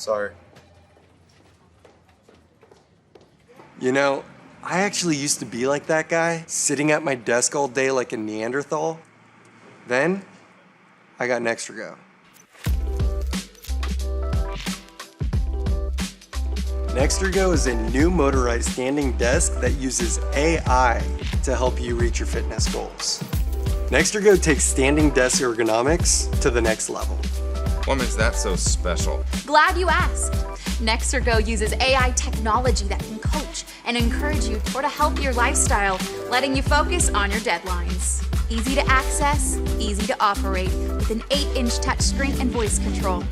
Sorry. You know, I actually used to be like that guy, sitting at my desk all day like a Neanderthal. Then, I got NextErgo. NextErgo is a new motorized standing desk that uses AI to help you reach your fitness goals. NextErgo takes standing desk ergonomics to the next level. What makes that so special? Glad you asked. NextErgo uses AI technology that can coach and encourage you toward a healthier lifestyle, letting you focus on your deadlines. Easy to access, easy to operate, with an 8-inch touchscreen and voice control.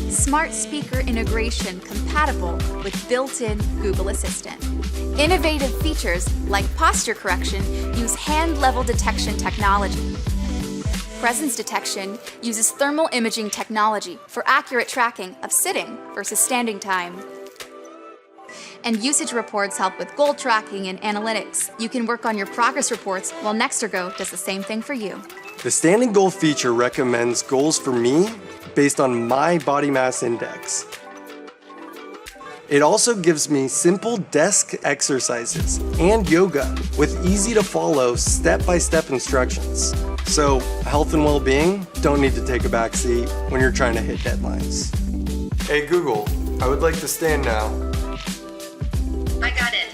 Smart speaker integration compatible with built-in Google Assistant. Innovative features like posture correction use hand-level detection technology. Presence detection uses thermal imaging technology for accurate tracking of sitting versus standing time. And usage reports help with goal tracking and analytics. You can work on your progress reports while NextErgo does the same thing for you. The standing goal feature recommends goals for me based on my body mass index. It also gives me simple desk exercises and yoga with easy to follow step-by-step instructions. So health and well-being don't need to take a back seat when you're trying to hit deadlines. Hey Google, I would like to stand now. I got it.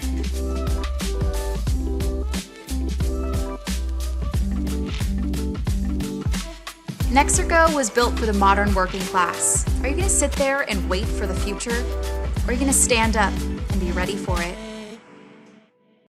NextErgo was built for the modern working class. Are you going to sit there and wait for the future? Or are you going to stand up and be ready for it?